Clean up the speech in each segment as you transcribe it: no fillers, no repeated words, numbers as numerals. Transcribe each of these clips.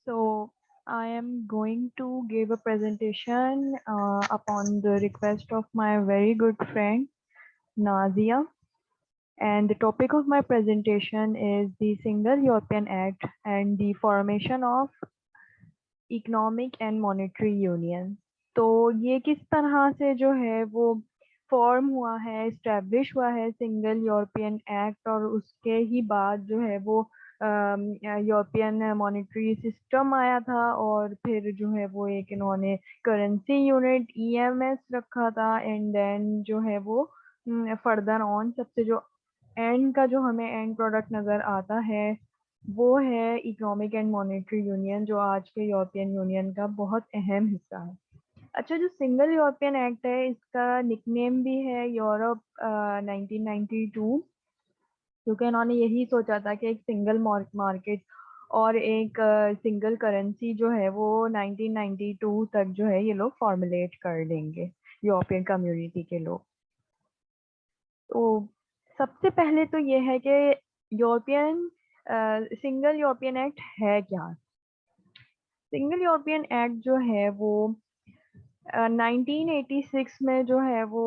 So I am going to give a presentation upon the request of my very good friend Nazia. And the topic of my presentation is the Single European Act and the formation of Economic and Monetary Union. तो ये किस तरह से जो है वो form हुआ है, इस्टेब्लिश हुआ है सिंगल यूरोपियन एक्ट, और उसके ही बाद जो है वो यूरोपियन मॉनेटरी सिस्टम आया था, और फिर जो है वो एक इन्होंने करेंसी यूनिट ईएमएस रखा था, एंड देन जो है वो फर्दर ऑन सबसे जो एंड का जो हमें एंड प्रोडक्ट नज़र आता है वो है इकोनॉमिक एंड मॉनेटरी यूनियन, जो आज के यूरोपियन यूनियन का बहुत अहम हिस्सा है। अच्छा, जो सिंगल यूरोपियन एक्ट है इसका निकनेम भी है यूरोप 1992, क्योंकि इन्होंने यही सोचा था कि एक सिंगल मार्केट और एक सिंगल करेंसी जो है वो 1992 तक जो है ये लोग फॉर्मुलेट कर लेंगे, यूरोपियन कम्युनिटी के लोग। तो सबसे पहले तो ये है कि यूरोपियन सिंगल यूरोपियन एक्ट है क्या। सिंगल यूरोपियन एक्ट जो है वो 1986 में जो है वो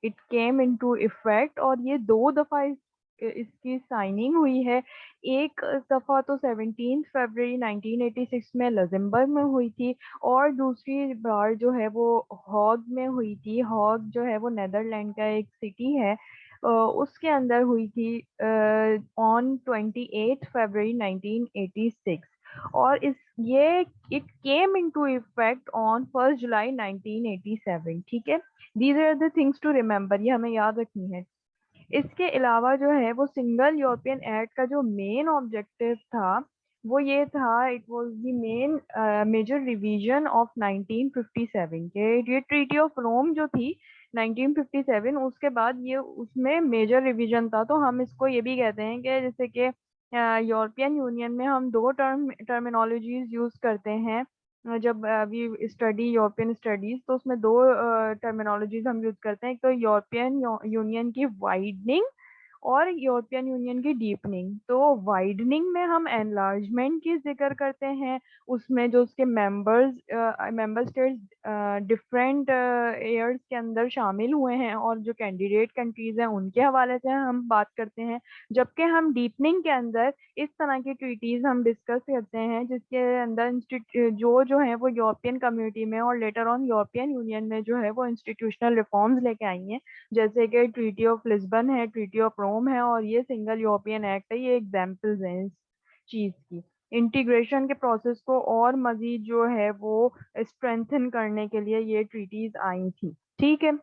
इट केम इनटू इफेक्ट, और ये दो दफ़ा इसकी साइनिंग हुई है। एक दफ़ा तो 17 फरवरी 1986 में लग्जमबर्ग में हुई थी, और दूसरी बार जो है वो हॉग में हुई थी। हॉग जो है वो नेदरलैंड का एक सिटी है, उसके अंदर हुई थी ऑन 28 फरवरी 1986। और इस ये it came into effect on 1 July 1987। ठीक है, these are the things to remember, ये हमें याद रखनी है। इसके अलावा जो है वो सिंगल यूरोपियन एक्ट का जो मेन ऑब्जेक्टिव था वो ये था, it was the main major revision of 1957 के। ये ट्रीटी ऑफ रोम जो थी 1957, उसके बाद ये उसमें मेजर रिवीजन था। तो हम इसको ये भी कहते हैं कि जैसे कि यूरोपियन यूनियन में हम दो टर्मिनोलॉजीज यूज करते हैं। जब वी स्टडी यूरोपियन स्टडीज, तो उसमें दो टर्मिनोलॉजीज हम यूज करते हैं। एक तो यूरोपियन यूनियन की वाइडनिंग और यूरोपियन यूनियन की डीपनिंग। तो वाइडनिंग में हम एनलार्जमेंट की जिक्र करते हैं, उसमें जो उसके मेंबर स्टेट्स डिफरेंट ईयर्स के अंदर शामिल हुए हैं और जो कैंडिडेट कंट्रीज हैं उनके हवाले से हम बात करते हैं। जबकि हम डीपनिंग के अंदर इस तरह की ट्रीटीज हम डिस्कस करते हैं जिसके अंदर जो है वो यूरोपियन कम्युनिटी में और लेटर ऑन यूरोपियन यूनियन में जो है वो इंस्टीट्यूशनल रिफॉर्म्स लेके आई हैं, जैसे कि ट्रीटी ऑफ लिस्बन है, ट्रीटी ऑफ रोम है, और ये सिंगल यूरोपियन एक्ट है। ये एग्जाम्पल्स हैं इस चीज की। इंटीग्रेशन के प्रोसेस को और मजीद जो है वो स्ट्रेंथन करने के लिए ये ट्रीटीज आई थी। ठीक है,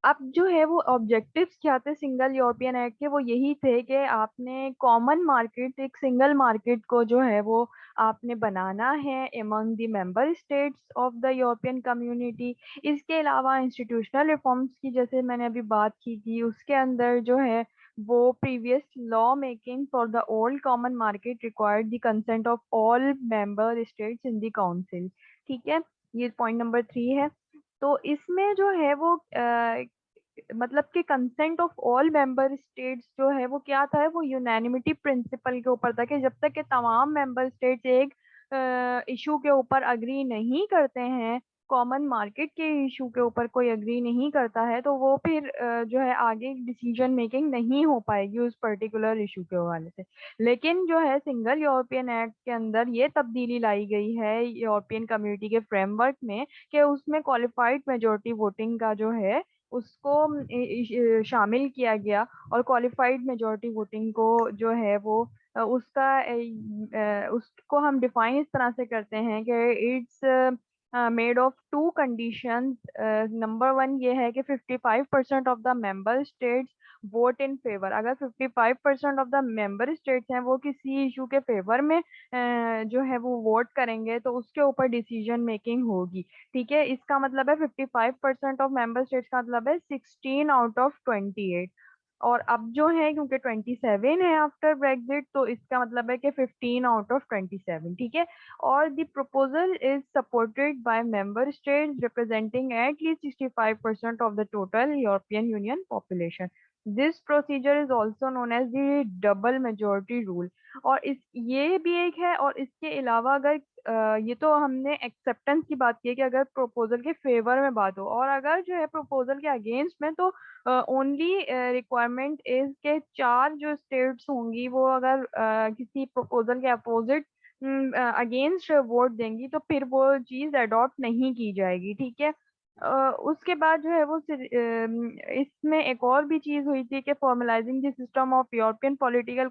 अब जो है वो ऑब्जेक्टिव्स क्या थे सिंगल यूरोपियन एक्ट के, वो यही थे कि आपने कॉमन मार्केट, एक सिंगल मार्केट को जो है वो आपने बनाना है among the member states of the European community. इसके अलावा इंस्टीट्यूशनल रिफॉर्म्स की जैसे मैंने अभी बात की थी, उसके अंदर जो है वो previous law making for the old common market required the consent of all member states in the council. ठीक है, ये पॉइंट नंबर 3 है। तो इसमें जो है वो मतलब कि consent of all member states जो है वो क्या था, वो यूनानिमिटी प्रिंसिपल के ऊपर था कि जब तक के तमाम मेंबर स्टेट्स एक इशू के ऊपर अग्री नहीं करते हैं, कॉमन मार्केट के इशू के ऊपर कोई अग्री नहीं करता है, तो वो फिर जो है आगे डिसीजन मेकिंग नहीं हो पाएगी उस पर्टिकुलर इशू के हवाले से। लेकिन जो है सिंगल यूरोपियन एक्ट के अंदर ये तब्दीली लाई गई है यूरोपियन कम्युनिटी के फ्रेमवर्क में कि उसमें क्वालिफाइड मेजोरिटी वोटिंग का जो है उसको शामिल किया गया। और क्वालिफाइड मेजोरिटी वोटिंग को जो है वो उसको हम डिफाइन इस तरह से करते हैं कि it's made of to conditions. Number 1 ये है कि 55% of the member states vote in favour. अगर 55% ऑफ द मेंबर स्टेट्स हैं वो किसी इशू के फेवर में जो है वो वोट करेंगे, तो उसके ऊपर डिसीजन मेकिंग होगी। ठीक है, इसका मतलब है 55% ऑफ मेंबर स्टेट्स का मतलब है 16 आउट ऑफ 28। और अब जो है क्योंकि 27 है आफ्टर ब्रेग्जिट, तो इसका मतलब है कि 15 आउट ऑफ 27। ठीक है, और the proposal is supported by member states representing at least 65% of the total European Union population. This procedure is also known as the double majority rule. और इस ये भी एक है, और इसके अलावा अगर ये तो हमने एक्सेप्टेंस की बात की है कि अगर प्रपोजल के फेवर में बात हो, और अगर जो है प्रपोजल के अगेंस्ट में, तो ओनली रिक्वायरमेंट इज के चार जो स्टेट्स होंगी वो अगर किसी प्रपोजल के अपोजिट अगेंस्ट वोट देंगी तो फिर वो चीज अडॉप्ट नहीं की जाएगी, ठीक है। उसके बाद जो है वो इसमें एक और भी चीज हुई थी कि formalising the system of European political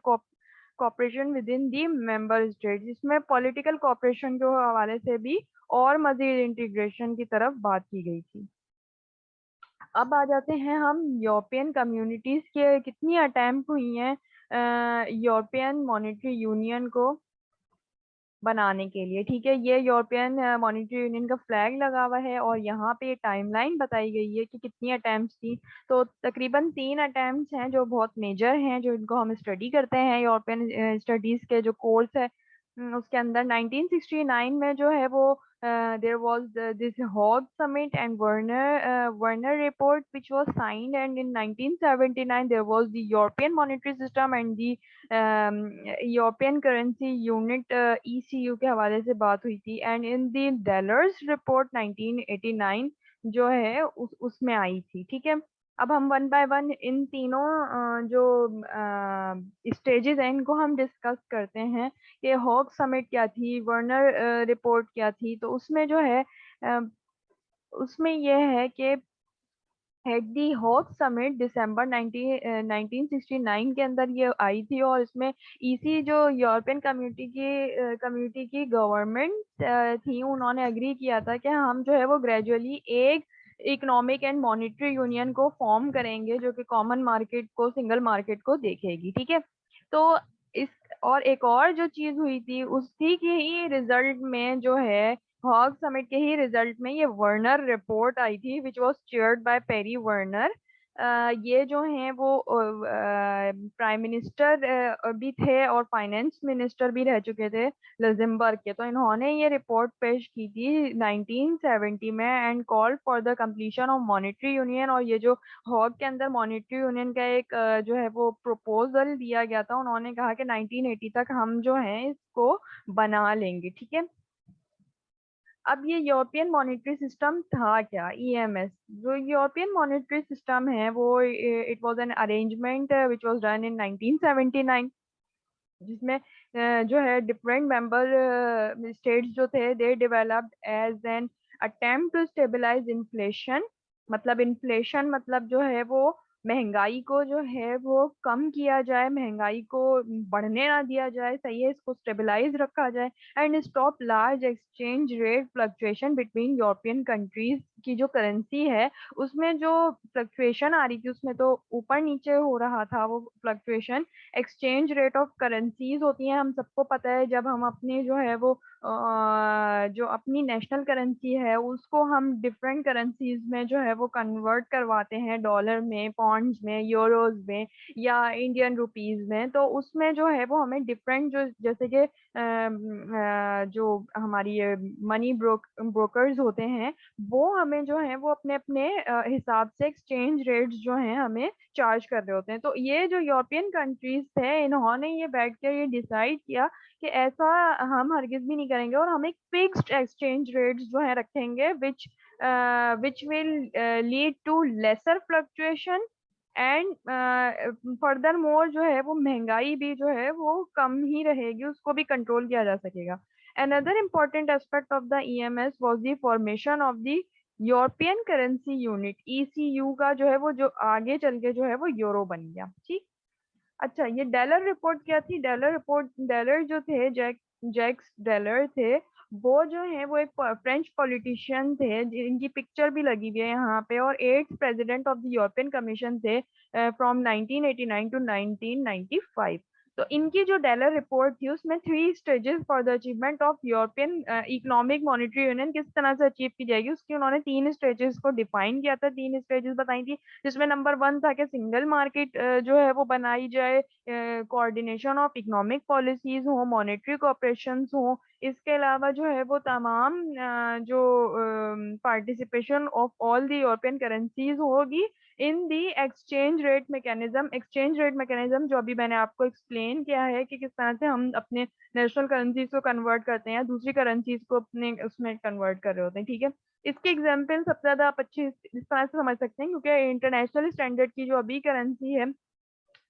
cooperation within the member state, जिसमें पॉलिटिकल कॉपरेशन के हवाले से भी और मजीद इंटीग्रेशन की तरफ बात की गई थी। अब आ जाते हैं हम यूरोपियन कम्युनिटीज के कितनी अटेम्प्ट हुई हैं यूरोपियन मॉनेटरी यूनियन को बनाने के लिए, ठीक है। ये यूरोपियन मॉनेटरी यूनियन का फ्लैग लगा हुआ है, और यहाँ पे टाइमलाइन बताई गई है कि कितनी अटेम्प्ट्स थी। तो तकरीबन 3 अटेम्प्ट्स हैं जो बहुत मेजर हैं, जो इनको हम स्टडी करते हैं यूरोपियन स्टडीज के जो कोर्स है। उसके अंदर 1969 में जो है वो there was this Hague Summit and Werner Report which was signed, and in 1979 there was the European Monetary System and the European currency unit ECU के हवाले से बात हुई थी। एंड इन दी डेलर्स रिपोर्ट 1989 जो है उसमें आई थी, ठीक है। अब हम वन बाय वन इन तीनों जो स्टेजेस हैं इनको हम डिस्कस करते हैं कि हॉग समिट क्या थी, वर्नर रिपोर्ट क्या थी। तो उसमें जो है उसमें यह है कि एट दी हॉग समिट दिसंबर 1969 के अंदर ये आई थी, और इसमें ईसी जो यूरोपियन कम्युनिटी की गवर्नमेंट थी, उन्होंने एग्री किया था कि हम जो है वो ग्रेजुअली एक इकोनॉमिक एंड मॉनेटरी यूनियन को फॉर्म करेंगे जो कि कॉमन मार्केट को, सिंगल मार्केट को देखेगी, ठीक है। तो इस और एक और जो चीज हुई थी उसी के ही रिजल्ट में जो है हॉग समिट के ही रिजल्ट में ये वर्नर रिपोर्ट आई थी which was chaired by Pierre Werner. ये जो हैं वो प्राइम मिनिस्टर भी थे और फाइनेंस मिनिस्टर भी रह चुके थे लग्जमबर्ग के। तो इन्होंने ये रिपोर्ट पेश की थी 1970 में and called for the completion of monetary union. और ये जो हॉग के अंदर मॉनेटरी यूनियन का एक जो है वो प्रपोजल दिया गया था, उन्होंने कहा कि 1980 तक हम जो है इसको बना लेंगे, ठीक है। अब ये यूरोपियन मॉनेटरी सिस्टम था क्या, ईएमएस। जो यूरोपियन मॉनेटरी सिस्टम है वो it was an arrangement which was done in 1979, जिसमें जो है डिफरेंट मेंबर स्टेट्स जो थे they developed as an attempt to stabilise inflation. मतलब इन्फ्लेशन मतलब जो है वो महंगाई को जो है वो कम किया जाए, महंगाई को बढ़ने ना दिया जाए, सही है, इसको स्टेबलाइज रखा जाए। And stop large exchange rate fluctuation between European countries की जो करेंसी है उसमें जो फ्लक्चुएशन आ रही थी, उसमें तो ऊपर नीचे हो रहा था वो fluctuation. Exchange rate of currencies होती हैं, हम सबको पता है, जब हम अपनी जो है वो जो अपनी नेशनल करेंसी है उसको हम डिफरेंट करेंसीज में जो है वो कन्वर्ट करवाते हैं, डॉलर में, पॉन्ड्स में, यूरोज में या इंडियन रुपीज में। तो उसमें जो है वो हमें डिफरेंट जो जैसे कि जो हमारी मनी ब्रोकर्स होते हैं वो हमें जो है वो अपने अपने हिसाब से एक्सचेंज रेट्स जो हैं हमें चार्ज कर रहे होते हैं। तो ये जो यूरोपियन कंट्रीज थे इन्होंने ये बैठ कर ये डिसाइड किया कि ऐसा हम हरगिज भी नहीं करेंगे, और हम एक फिक्स्ड एक्सचेंज रेट्स जो है रखेंगे which will lead to lesser fluctuation and further more जो है वो महंगाई भी जो है वो कम ही रहेगी, उसको भी कंट्रोल किया जा सकेगा। Another important aspect of the EMS was the formation of the European currency unit ECU का जो है वो जो आगे चल के जो है वो यूरो बन गया, ठीक। अच्छा, ये डेलर रिपोर्ट क्या थी। डेलर रिपोर्ट, डेलर जो थे जैक्स डेलर थे, वो जो है वो एक फ्रेंच पॉलिटिशियन थे जिनकी पिक्चर भी लगी हुई है यहाँ पे, और 8th president of the European commission थे फ्रॉम 1989 टू 1995। तो इनकी जो डेलर रिपोर्ट थी उसमें 3 stages for the achievement of European economic monetary union किस तरह से अचीव की जाएगी उसकी उन्होंने 3 स्टेजेस को डिफाइन किया था, 3 स्टेजेस बताई थी। जिसमें नंबर 1 था कि सिंगल मार्केट जो है वो बनाई जाए, कोऑर्डिनेशन ऑफ इकोनॉमिक पॉलिसीज हो, मॉनेटरी कोऑपरेशन हो, इसके अलावा जो है वो तमाम जो participation of all the European currencies होगी इन दी एक्सचेंज रेट मैकेनिज्म जो अभी मैंने आपको एक्सप्लेन किया है कि किस तरह से हम अपने नेशनल करेंसीज को कन्वर्ट करते हैं, दूसरी करेंसीज को अपने उसमें कन्वर्ट कर रहे होते हैं, ठीक है। इसके एग्जाम्पल सबसे ज्यादा आप अच्छी इस तरह से समझ सकते हैं क्योंकि इंटरनेशनल स्टैंडर्ड की जो अभी करेंसी है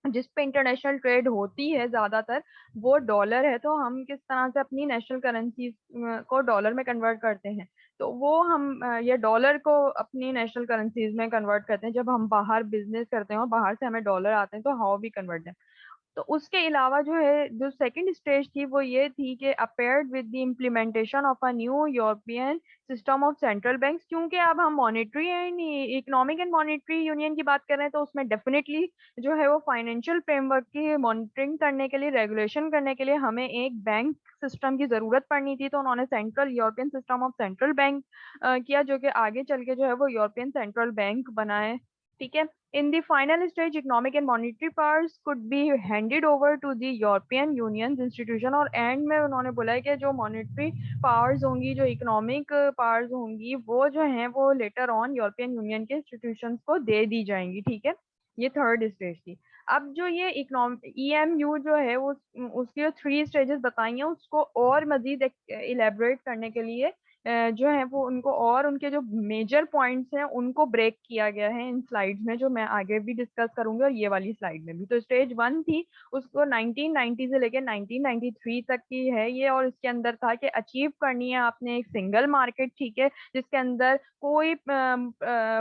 जिस पे इंटरनेशनल ट्रेड होती है ज्यादातर, वो डॉलर है। तो हम किस तरह से अपनी नेशनल करेंसी को डॉलर में कन्वर्ट करते हैं, तो वो हम ये डॉलर को अपनी नेशनल करेंसीज में कन्वर्ट करते हैं। जब हम बाहर बिजनेस करते हैं और बाहर से हमें डॉलर आते हैं तो हाउ वी कन्वर्ट। तो उसके अलावा जो है जो सेकंड स्टेज थी वो ये थी कि appeared with the implementation of a new European system of central banks. क्योंकि अब हम monetary and economic and monetary union की बात कर रहे हैं, तो उसमें डेफिनेटली जो है वो फाइनेंशियल फ्रेमवर्क की मॉनिटरिंग करने के लिए, रेगुलेशन करने के लिए हमें एक बैंक सिस्टम की जरूरत पड़नी थी। तो उन्होंने central European system of central bank किया, जो कि आगे चल के जो है वो यूरोपियन सेंट्रल बैंक बनाए, ठीक है। In the final stage, economic and monetary powers could be handed over to the European Union's institution। और एंड में उन्होंने बोला है कि जो मॉनेटरी पावर्स होंगी, जो इकोनॉमिक पावर्स होंगी, वो जो हैं वो लेटर ऑन यूरोपियन यूनियन के इंस्टीट्यूशंस को दे दी जाएंगी, ठीक है। ये थर्ड स्टेज थी। अब जो ये इकोनॉमिक ईएमयू जो है वो उसकी जो 3 स्टेजेस बताई हैं उसको और मजीद इलेबोरेट करने के लिए जो है वो उनको और उनके जो मेजर पॉइंट्स हैं उनको ब्रेक किया गया है इन स्लाइड्स में, जो मैं आगे भी डिस्कस करूंगी और ये वाली स्लाइड में भी। तो स्टेज 1 थी, उसको 1990 से लेकर 1993 तक की है ये, और इसके अंदर था कि अचीव करनी है आपने एक सिंगल मार्केट, ठीक है, जिसके अंदर कोई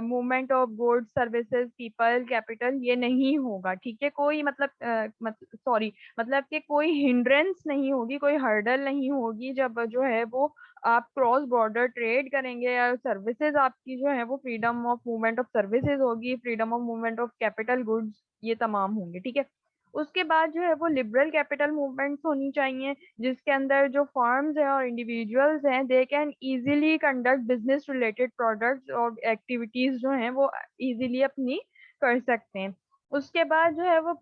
movement of goods services people capital ये नहीं होगा, ठीक है। कोई मतलब कि कोई हिंड्रेंस नहीं होगी, कोई हर्डल नहीं होगी जब जो है वो आप क्रॉस बॉर्डर ट्रेड करेंगे, या सर्विसेज आपकी जो है वो freedom of movement of services होगी, freedom of movement of capital goods ये तमाम होंगे, ठीक है। उसके बाद जो है वो लिबरल कैपिटल मूवमेंट्स होनी चाहिए, जिसके अंदर जो फर्म्स हैं और इंडिविजुअल्स हैं they can easily conduct business related products और एक्टिविटीज जो हैं वो इजीली अपनी कर सकते हैं। उसके बाद जो है वो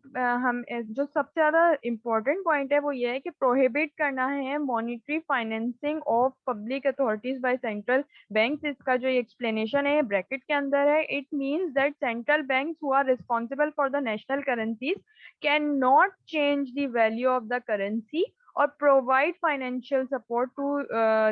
जो सबसे ज्यादा इम्पोर्टेंट पॉइंट है वो ये है कि प्रोहिबिट करना है monetary financing of public authorities by central banks. इसका जो एक्सप्लेनेशन है ब्रैकेट के अंदर है। It means that central banks who are responsible for the national currencies can not change the value of the currency और provide financial support to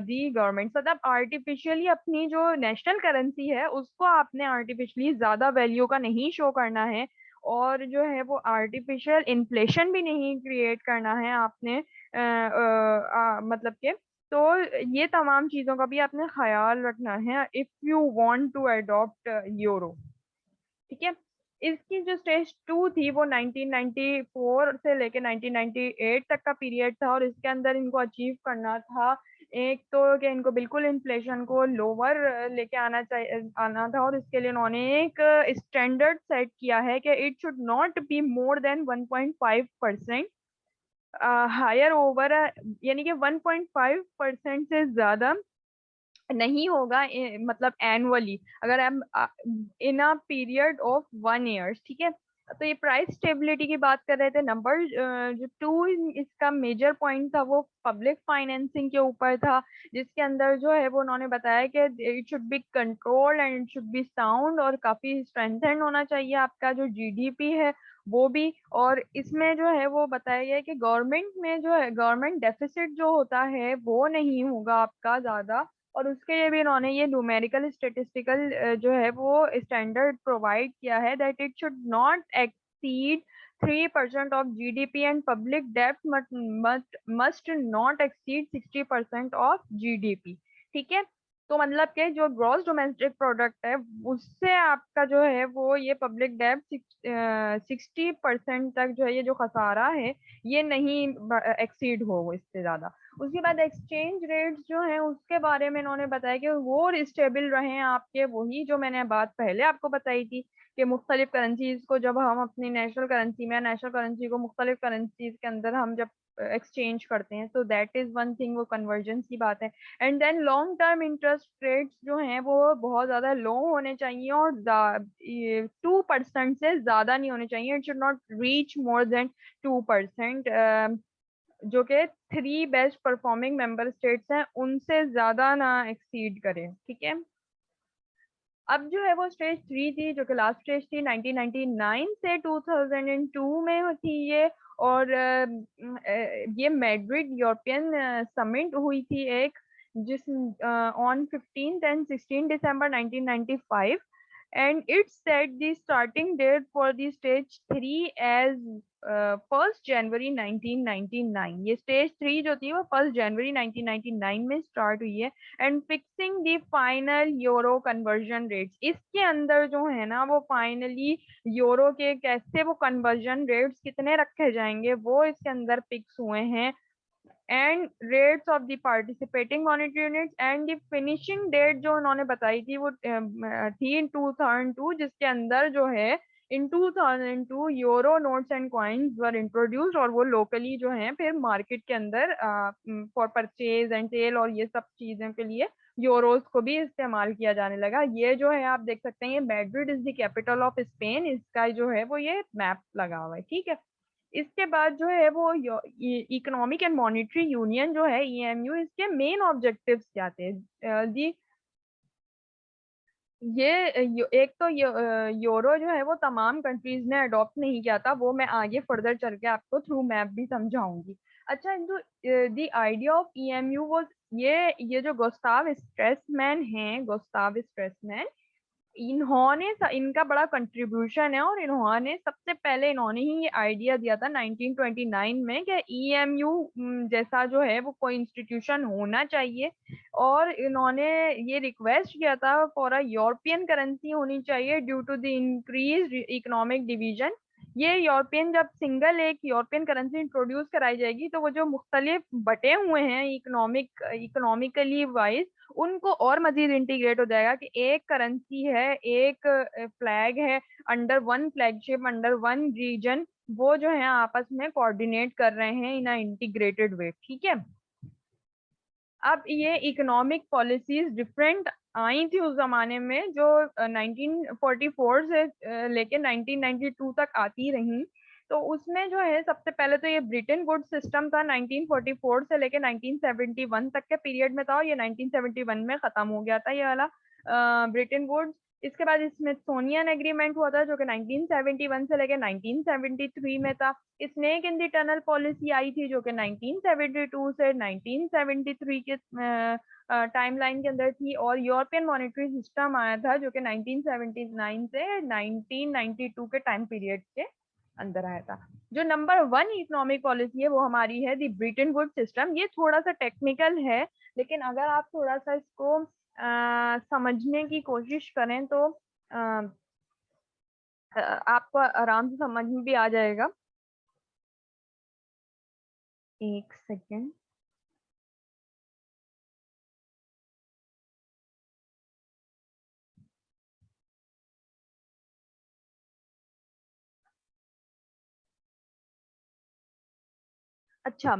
the government. मतलब artificially अपनी जो नेशनल करेंसी है उसको आपने आर्टिफिशियली ज्यादा वैल्यू का नहीं शो करना है, और जो है वो आर्टिफिशियल इन्फ्लेशन भी नहीं क्रिएट करना है आपने, मतलब के। तो ये तमाम चीजों का भी आपने ख्याल रखना है if you want to adopt euro, ठीक है। इसकी जो स्टेज 2 थी वो 1994 से लेके 1998 तक का पीरियड था, और इसके अंदर इनको अचीव करना था एक तो कि इनको बिल्कुल इन्फ्लेशन को लोअर लेके आना था, और इसके लिए उन्होंने एक स्टैंडर्ड सेट किया है कि it should not be more than 1.5% higher over, यानी कि 1.5% से ज्यादा नहीं होगा मतलब एनुअली, अगर हम इन अ पीरियड ऑफ 1 ईयर्स, ठीक है। तो ये प्राइस स्टेबिलिटी की बात कर रहे थे। नंबर जो 2 इसका मेजर पॉइंट था वो पब्लिक फाइनेंसिंग के ऊपर था, जिसके अंदर जो है वो उन्होंने बताया कि it should be controlled and it should be sound, और काफी स्ट्रेंथेंड होना चाहिए आपका जो जीडीपी है वो भी। और इसमें जो है वो बताया गया है कि गवर्नमेंट में जो है गवर्नमेंट डेफिसिट जो होता है वो नहीं होगा आपका ज्यादा, और उसके लिए भी इन्होंने ये न्यूमेरिकल स्टेटिस्टिकल जो है वो स्टैंडर्ड प्रोवाइड किया है that it should not exceed 3% of GDP and public डेब्ट must not exceed 60% of GDP, ठीक है। तो मतलब के जो ग्रॉस डोमेस्टिक प्रोडक्ट है उससे आपका जो है वो ये पब्लिक डेब्ट 60% तक जो है ये जो खसारा है ये नहीं एक्सीड हो इससे ज्यादा। उसके बाद एक्सचेंज रेट्स जो हैं उसके बारे में इन्होंने बताया कि वो स्टेबल रहे आपके, वही जो मैंने बात पहले आपको बताई थी कि मुख्तलिफ करेंसीज को जब हम अपनी नेशनल करेंसी में, नेशनल करेंसी को मुख्तलिफ करेंसीज के अंदर हम जब एक्सचेंज करते हैं, तो दैट इज वन थिंग, वो कन्वर्जेंस की बात है। And then long term interest rates जो हैं वो बहुत ज्यादा लो होने चाहिए, और 2% से ज्यादा नहीं होने चाहिए। It should not reach more than 2%। जो कि 3 बेस्ट परफॉर्मिंग मेंबर स्टेट्स हैं उनसे ज्यादा ना एक्सीड करे, ठीक है। अब जो है वो स्टेज 3 थी, जो कि लास्ट स्टेज थी 1999 से 2002 में थी ये। और ये मैड्रिड यूरोपियन समिट हुई थी एक, जिस on 15th and 16 December 1995, and it set the starting date for the stage 3 as 1st January 1999। ये स्टेज 3 जो थी वो 1st जनवरी 1999 में स्टार्ट हुई है। And fixing the final euro conversion rates, इसके अंदर जो है ना वो फाइनली यूरो के कैसे वो कन्वर्जन रेट्स कितने रखे जाएंगे वो इसके अंदर फिक्स हुए हैं। And rates of the participating monetary units and the finishing date जो उन्होंने बताई थी वो थी इन 2002, जिसके अंदर जो है इन 2002 euro notes and coins were introduced, और वो लोकली जो है फिर मार्केट के अंदर फॉर परचेज एंड सेल और ये सब चीजों के लिए यूरोस को भी इस्तेमाल किया जाने लगा। ये जो है आप देख सकते हैं, ये Madrid is the capital of Spain, इसका जो है वो ये मैप लगा हुआ है, ठीक है। इसके बाद जो है वो इकोनॉमिक एंड मॉनेटरी यूनियन जो है ईएमयू, इसके मेन ऑब्जेक्टिव्स क्या थे जी। एक तो यूरो जो है वो तमाम कंट्रीज ने अडॉप्ट नहीं किया था, वो मैं आगे फर्दर चल के आपको थ्रू मैप भी समझाऊंगी। अच्छा, जो द आइडिया ऑफ ईएमयू वो ये जो गुस्ताव स्ट्रेसमैन हैं, गुस्ताव स्ट्रेसमैन, इनका बड़ा कंट्रीब्यूशन है, और इन्होंने ही ये आइडिया दिया था 1929 में कि ईएमयू जैसा जो है वो कोई इंस्टीट्यूशन होना चाहिए। और इन्होंने ये रिक्वेस्ट किया था फॉर अ यूरोपियन करेंसी होनी चाहिए due to the increase economic division. ये यूरोपियन जब सिंगल एक यूरोपियन करेंसी इंट्रोड्यूस कराई जाएगी तो वो जो मुख्तलिफ बटे हुए हैं इकोनॉमिकली वाइज, उनको और मजीद इंटीग्रेट हो जाएगा कि एक करेंसी है, एक फ्लैग है, under one flagship, under one region, वो जो है आपस में कोऑर्डिनेट कर रहे हैं इन इंटीग्रेटेड वे, ठीक है। अब ये इकोनॉमिक पॉलिसीज डिफरेंट आई थी उस जमाने में, जो 1944 से लेके 1992 तक आती रही। तो उसमें जो है सबसे पहले तो ये ब्रिटेन वुड सिस्टम था, 1944 से लेके 1971 तक के पीरियड में था, और ये 1971 में खत्म हो गया था ये वाला ब्रिटेन वुड्स। इसके बाद स्मिथसोनियन एग्रीमेंट हुआ था जो कि 1971 से लेके 1973 में था। Snake in the tunnel policy आई थी जो कि 1972 से 1973 के टाइमलाइन के अंदर थी। और यूरोपियन मॉनेटरी सिस्टम आया था जो कि 1979 से 1992 के टाइम पीरियड के अंदर आया था। जो नंबर 1 इकोनॉमिक पॉलिसी है वो हमारी है दी ब्रिटेन वुड सिस्टम। ये थोड़ा सा टेक्निकल है, लेकिन अगर आप थोड़ा सा इसको समझने की कोशिश करें तो आपको आराम से समझ में भी आ जाएगा। एक सेकेंड। अच्छा,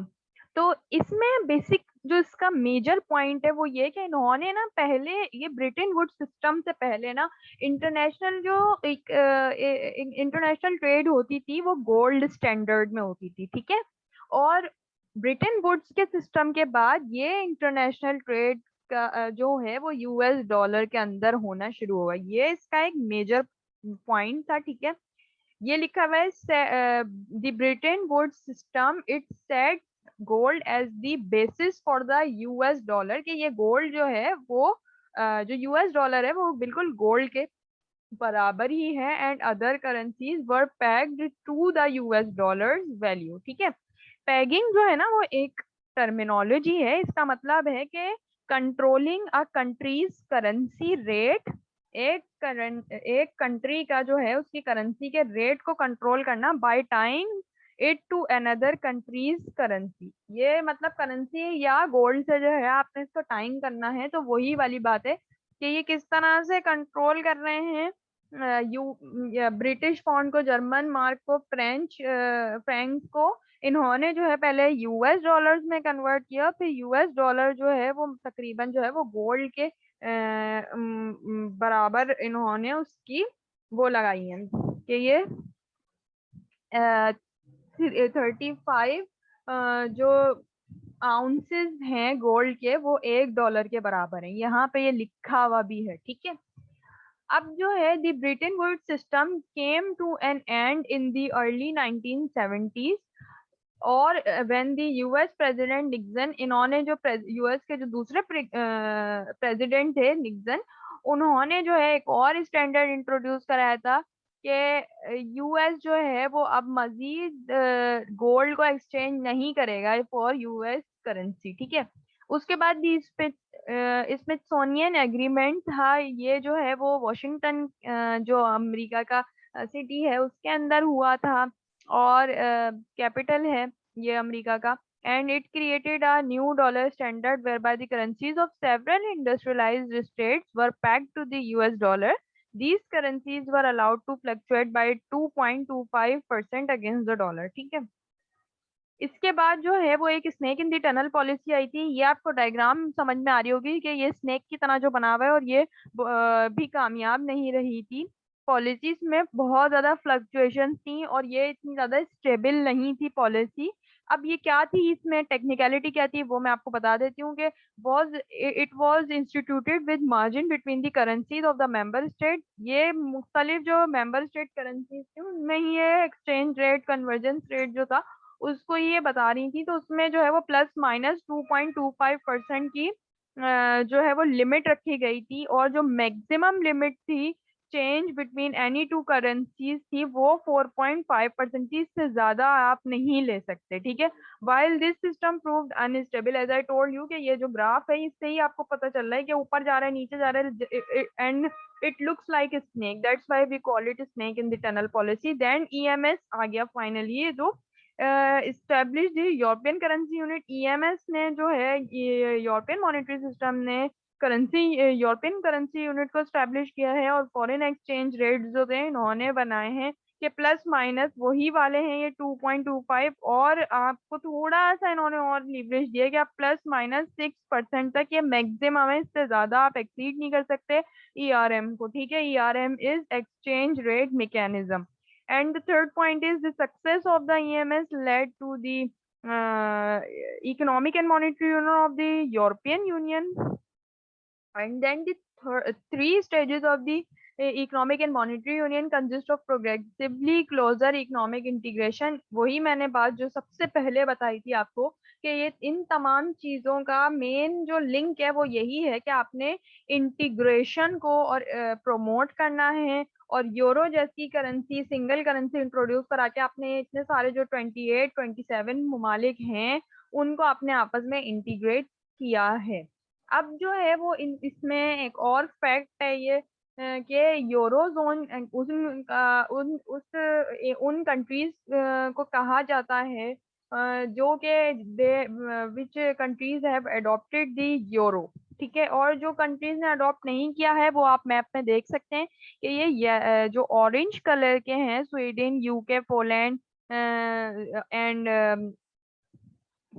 तो इसमें बेसिक जो इसका मेजर पॉइंट है वो ये कि इन्होंने ना पहले ये ब्रिटेन वुड सिस्टम से पहले ना इंटरनेशनल जो एक इंटरनेशनल ट्रेड होती थी वो गोल्ड स्टैंडर्ड में होती थी, ठीक है। और ब्रिटेन वुड्स के सिस्टम के बाद ये इंटरनेशनल ट्रेड का जो है वो यूएस डॉलर के अंदर होना शुरू हुआ। ये इसका एक मेजर पॉइंट था, ठीक है। ये लिखा हुआ है the Bretton Wood system it set gold as the basis for the US dollar, कि ये गोल्ड जो है वो जो यूएस डॉलर है वो बिल्कुल गोल्ड के बराबर ही है। And other currencies were pegged to the US dollar value, ठीक है। पैगिंग जो है ना वो एक टर्मिनोलॉजी है, इसका मतलब है कि कंट्रोलिंग अ कंट्रीज करेंसी रेट, एक कंट्री का जो है उसकी करेंसी के रेट को कंट्रोल करना by tying it to another country's currency. ये मतलब करेंसी या गोल्ड से जो है आपने इसको टाइम करना है, तो वही वाली बात है कि ये किस तरह से कंट्रोल कर रहे हैं। ब्रिटिश पाउंड को, जर्मन मार्क को, फ्रेंच को इन्होंने जो है पहले यूएस डॉलर्स में कन्वर्ट किया, फिर यूएस डॉलर जो है वो तकरीबन जो है वो गोल्ड के बराबर इन्होंने उसकी वो लगाई है कि ये 35 जो आउंसेस हैं गोल्ड के वो $1 के बराबर हैं, यहाँ पे ये लिखा हुआ भी है, ठीक है। अब जो है the Bretton Wood system came to an end in the early 1970s, और when the US president Nixon, इन्होंने जो यूएस के जो दूसरे प्रेसिडेंट थे निक्सन, उन्होंने जो है एक और स्टैंडर्ड इंट्रोड्यूस कराया था कि यूएस जो है वो अब मजीद गोल्ड को एक्सचेंज नहीं करेगा फॉर यूएस करेंसी, ठीक है। उसके बाद भी स्मिथसोनियन एग्रीमेंट था, ये जो है वो वॉशिंगटन जो अमेरिका का सिटी है उसके अंदर हुआ था, और कैपिटल है ये अमेरिका का। And it created a new dollar standard whereby the currencies of several industrialized states were pegged to the US dollar. These currencies were allowed to fluctuate by 2.25% against the dollar, ठीक है। इसके बाद जो है वो एक snake in the tunnel policy आई थी। ये आपको डायग्राम समझ में आ रही होगी कि ये स्नेक की तरह जो बना हुआ है, और ये भी कामयाब नहीं रही थी। पॉलिसीज में बहुत ज्यादा फ्लक्चुएशन थी और ये इतनी ज्यादा स्टेबल नहीं थी पॉलिसी। अब ये क्या थी, इसमें टेक्निकलिटी क्या थी वो मैं आपको बता देती हूँ कि it was instituted with margin between the currencies of the member state. ये मुख्तलिफ जो मेंबर स्टेट करेंसीज थी उनमें ही ये एक्सचेंज रेट, कन्वर्जेंस रेट जो था उसको ये बता रही थी। तो उसमें जो है वो +-2.25% की जो है वो लिमिट रखी गई थी, और जो मैक्सिमम लिमिट थी change between any two currencies थी वो 4.5% थी, इससे ज्यादा आप नहीं ले सकते, ठीक है। While this system proved unstable, as I told you, कि ये जो ग्राफ है इससे ही आपको पता चल रहा है कि ऊपर जा रहा है नीचे जा रहा है, and it looks like snake, that's why we call it snake in the tunnel policy. Then EMS आ गया फाइनली, जो establish the European currency unit. EMS ने जो है ये यूरोपियन मॉनेटरी सिस्टम ने करेंसी यूरोपियन करेंसी यूनिट को establish किया है, और फॉरेन एक्सचेंज रेट जो थे इन्होंने बनाए हैं कि प्लस माइनस वही वाले हैं, ये 2.25, और आपको थोड़ा सा इन्होंने और लीवरेज दिया कि आप +-6% तक ये मैक्सिमम है, इससे ज्यादा आप एक्सीड नहीं कर सकते ईआरएम को, ठीक है। ERM is exchange rate mechanism. And the third point is the success of the EMS led to the economic and monetary union of the European Union. And then the three stages of the economic and monetary union consist of progressively closer economic integration। वही मैंने बात जो सबसे पहले बताई थी आपको कि ये इन तमाम चीजों का मेन जो लिंक है वो यही है कि आपने इंटीग्रेशन को और प्रमोट करना है, और यूरो जैसी करेंसी, सिंगल करेंसी इंट्रोड्यूस करा के आपने इतने सारे जो 27 ममालिक हैं उनको आपने आपस में इंटीग्रेट किया है। अब जो है वो इसमें एक और फैक्ट है ये कि यूरोजोन उन कंट्रीज को कहा जाता है जो कि which countries have adopted the euro, ठीक है। और जो कंट्रीज ने अडॉप्ट नहीं किया है वो आप मैप में देख सकते हैं कि ये जो ऑरेंज कलर के हैं, स्वीडन, यूके, पोलैंड एंड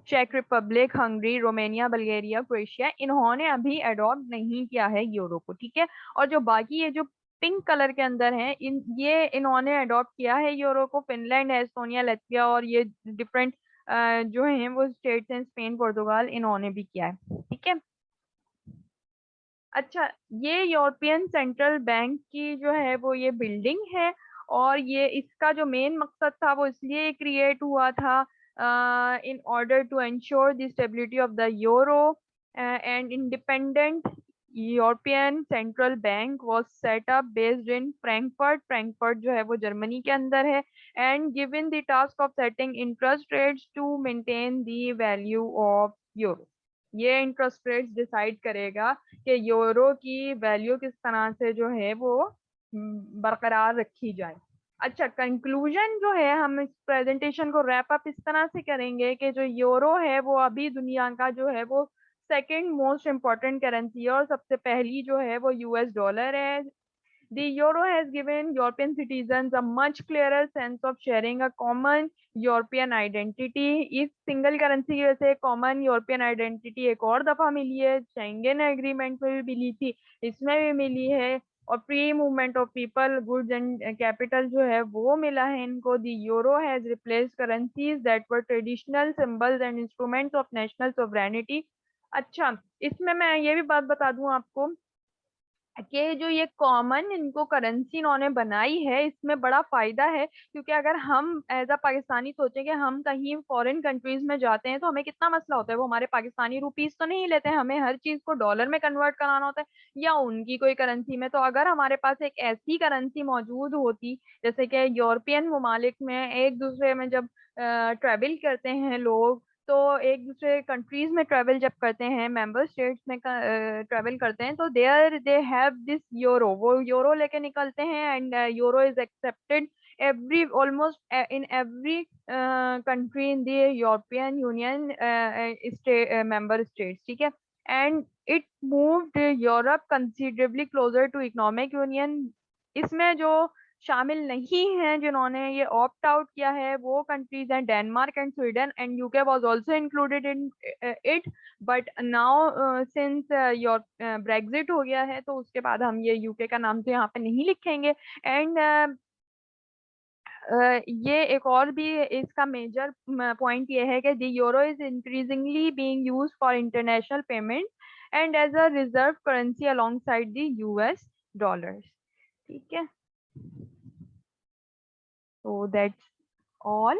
चेक Republic, Hungary, Romania, Bulgaria, Croatia, इन्होंने अभी अडॉप्ट नहीं किया है यूरो को, ठीक है। और जो बाकी ये जो पिंक कलर के अंदर हैं ये इन्होंने अडॉप्ट किया है यूरो को, फिनलैंड, एस्टोनिया, लैटविया, और ये डिफरेंट जो हैं वो स्टेट्स हैं, स्पेन, पुर्तगाल, इन्होंने भी किया है, ठीक है। अच्छा, ये यूरोपियन सेंट्रल बैंक की जो है वो ये बिल्डिंग है, और ये इसका जो मेन मकसद था वो इसलिए क्रिएट हुआ था in order to ensure the stability of the euro and independent European central bank was set up based in Frankfurt. Frankfurt जो है वो जर्मनी के अंदर है, and given the task of setting interest rates to maintain the value of euro. ये interest rates decide करेगा कि euro की वैल्यू किस तरह से जो है वो बरकरार रखी जाए। अच्छा, कंक्लूजन जो है, हम इस प्रेजेंटेशन को रैप अप इस तरह से करेंगे कि जो यूरो है वो अभी दुनिया का जो है वो सेकंड मोस्ट इम्पोर्टेंट करेंसी है, और सबसे पहली जो है वो यूएस डॉलर है। The euro has given European citizens a much clearer sense of sharing a common European identity। इस सिंगल करेंसी की वजह से कॉमन यूरोपियन आइडेंटिटी एक और दफा मिली है, शेंगेन एग्रीमेंट में भी मिली थी, इसमें भी मिली है। और free movement of people goods and capital जो है वो मिला है इनको। The euro has replaced currencies that were traditional symbols and instruments of national sovereignty. अच्छा, इसमें मैं ये भी बात बता दूं आपको कि जो ये कॉमन इनको करेंसी इन्होंने बनाई है इसमें बड़ा फायदा है, क्योंकि अगर हम एज अ पाकिस्तानी सोचें कि हम कहीं फॉरेन कंट्रीज में जाते हैं तो हमें कितना मसला होता है, वो हमारे पाकिस्तानी रुपीस तो नहीं लेते हैं, हमें हर चीज को डॉलर में कन्वर्ट कराना होता है या उनकी कोई करेंसी में। तो अगर हमारे पास एक ऐसी करेंसी मौजूद होती, जैसे कि यूरोपियन ममालिक में एक दूसरे में जब ट्रेवल करते हैं लोग, तो एक दूसरे कंट्रीज में ट्रेवल जब करते हैं, मेंबर स्टेट्स में ट्रेवल करते हैं, तो there they have this euro, वो यूरो लेके निकलते हैं and euro is accepted every almost in every country in the European Union state member states, ठीक है। and it moved Europe considerably closer to economic union। इसमें जो शामिल नहीं हैं जिन्होंने ये ऑप्ट आउट किया है वो कंट्रीज हैं Denmark and Sweden, and UK was also included in it. But now since your Brexit हो गया है तो उसके बाद हम ये यूके का नाम तो यहाँ पे नहीं लिखेंगे। एंड ये एक और भी इसका मेजर पॉइंट ये है कि the euro is increasingly being used for international payment and as a reserve currency alongside the US dollars. ठीक है, so that's all.